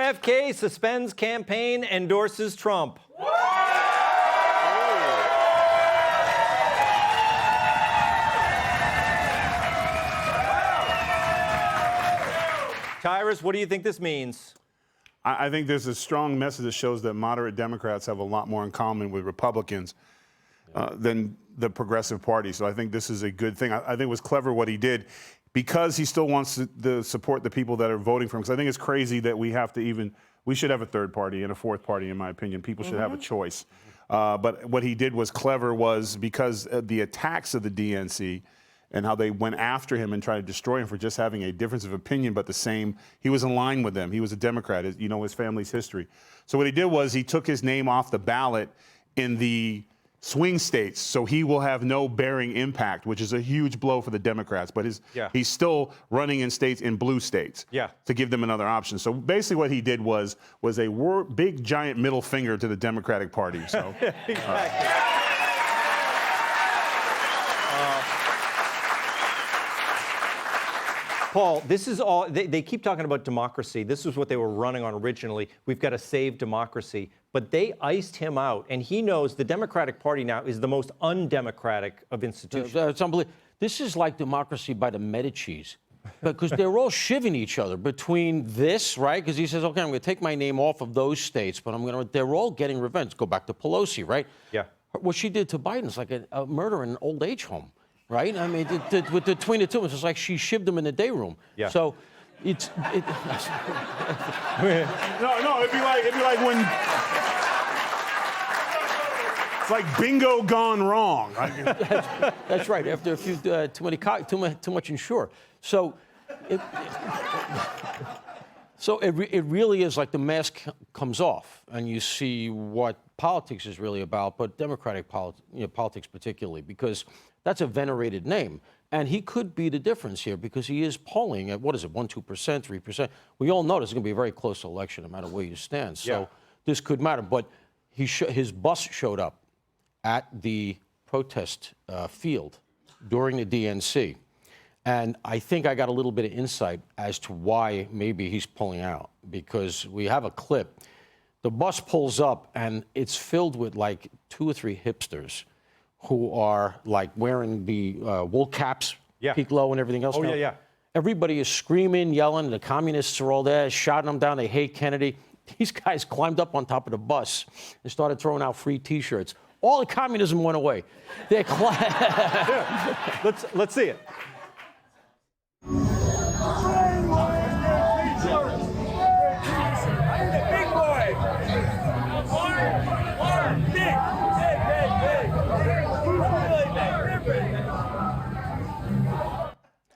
RFK suspends campaign, endorses Trump. Tyrus, what do you think this means? I think there's a strong message that shows that moderate Democrats have a lot more in common with Republicans than the Progressive Party. So I think this is a good thing. I think it was clever what he did because he still wants to support the people that are voting for him. Because I think it's crazy that we should have a third party and a fourth party, in my opinion. People should have a choice. But what he did was clever was because of the attacks of the DNC and how they went after him and tried to destroy him for just having a difference of opinion, but the same. He was in line with them. He was a Democrat, you know, his family's history. So what he did was he took his name off the ballot in the swing states, so he will have no bearing impact, which is a huge blow for the Democrats. But he's still running in blue states to give them another option. So basically what he did was a big, giant middle finger to the Democratic Party. So exactly. Paul, this is all, they keep talking about democracy. This is what they were running on originally. We've got to save democracy. But they iced him out, and he knows the Democratic Party now is the most undemocratic of institutions. It's unbelievable. This is like democracy by the Medicis, because they're all shivving each other between this, right? Because he says, okay, I'm going to take my name off of those states, but they're all getting revenge. Go back to Pelosi, right? Yeah. What she did to Biden is like a murder in an old age home. Right? I mean, between the two, it's just like she shivved him in the day room. Yeah. So, no, it'd be like when it's like bingo gone wrong. That's right. After a few too much Ensure. So, it really is like the mask comes off, and you see what politics is really about, but Democratic politics particularly, because that's a venerated name. And he could be the difference here because he is polling at, 1%, 2%, 3%. We all know this is going to be a very close election no matter where you stand. So this could matter. But his bus showed up at the protest field during the DNC. And I think I got a little bit of insight as to why maybe he's pulling out, because we have a clip. The bus pulls up, and it's filled with like 2 or 3 hipsters who are like wearing the wool caps, peak low and everything else. Oh, yeah. Everybody is screaming, yelling. The communists are all there, shouting them down. They hate Kennedy. These guys climbed up on top of the bus and started throwing out free T-shirts. All the communism went away. They Let's see it.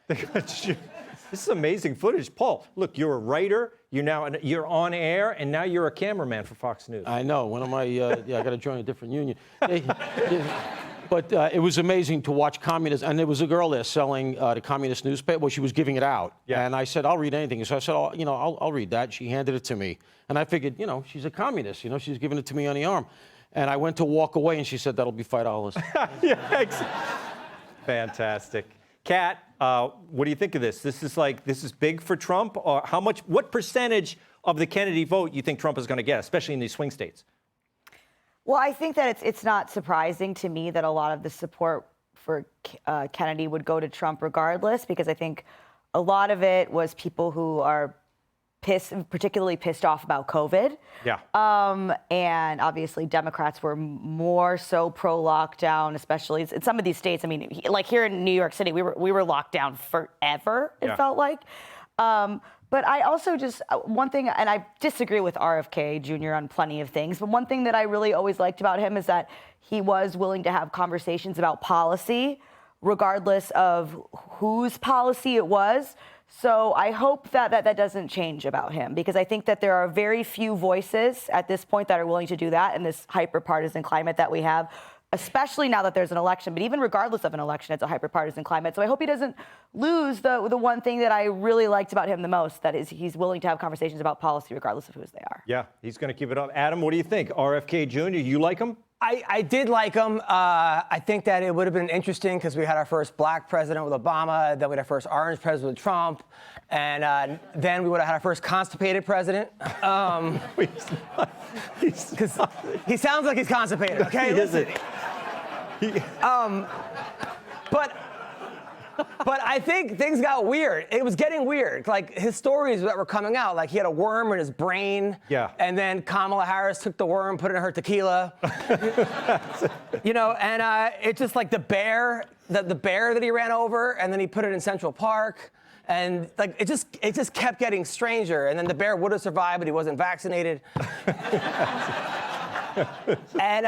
This is amazing footage. Paul, look, you're a writer, you're on air, and now you're a cameraman for Fox News. I know. One of my, I got to join a different union. But it was amazing to watch communists, and there was a girl there selling the communist newspaper. Well, she was giving it out, and I said, "I'll read anything." So I said, I'll read that." She handed it to me, and I figured, she's a communist. She's giving it to me on the arm, and I went to walk away, and she said, "That'll be $5." Fantastic. Kat, what do you think of this? This is big for Trump, or what percentage of the Kennedy vote you think Trump is going to get, especially in these swing states? Well, I think that it's not surprising to me that a lot of the support for Kennedy would go to Trump regardless, because I think a lot of it was people who are particularly pissed off about COVID. Yeah. And obviously Democrats were more so pro-lockdown, especially in some of these states. I mean, like here in New York City, we were locked down forever, it felt like. But I also one thing, and I disagree with RFK Jr. on plenty of things, but one thing that I really always liked about him is that he was willing to have conversations about policy, regardless of whose policy it was. So I hope that doesn't change about him, because I think that there are very few voices at this point that are willing to do that in this hyper-partisan climate that we have, especially now that there's an election. But even regardless of an election, it's a hyper-partisan climate. So I hope he doesn't lose the one thing that I really liked about him the most, that is he's willing to have conversations about policy regardless of whose they are. Yeah, he's going to keep it up. Adam, what do you think? RFK Jr., you like him? I did like him. I think that it would have been interesting because we had our first black president with Obama, then we had our first orange president with Trump, and then we would have had our first constipated president. Because he sounds like he's constipated, okay? Listen. But I think things got weird. It was getting weird. Like his stories that were coming out, like he had a worm in his brain. Yeah. And then Kamala Harris took the worm, put it in her tequila. You know, and it's just like the bear that he ran over, and then he put it in Central Park. And like it just kept getting stranger. And then the bear would have survived, but he wasn't vaccinated. And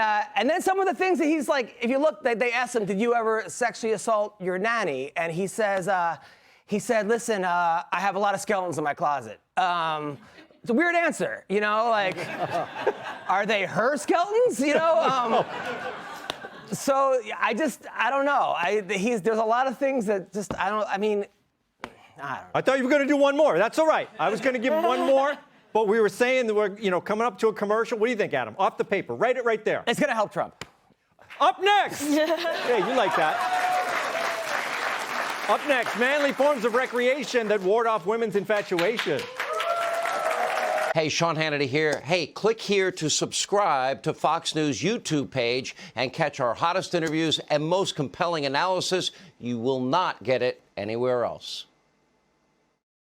then some of the things that he's like, if you look, they asked him, did you ever sexually assault your nanny? And he said, listen, I have a lot of skeletons in my closet. It's a weird answer, you know, like, are they her skeletons, you know? So I don't know. There's a lot of things that just, I don't know. I thought you were going to do one more. That's all right. I was going to give one more. But we were saying that we're, coming up to a commercial. What do you think, Adam? Off the paper. Write it right there. It's going to help Trump. Up next. Yeah, you like that. Up next, manly forms of recreation that ward off women's infatuation. Hey, Sean Hannity here. Hey, click here to subscribe to Fox News YouTube page and catch our hottest interviews and most compelling analysis. You will not get it anywhere else.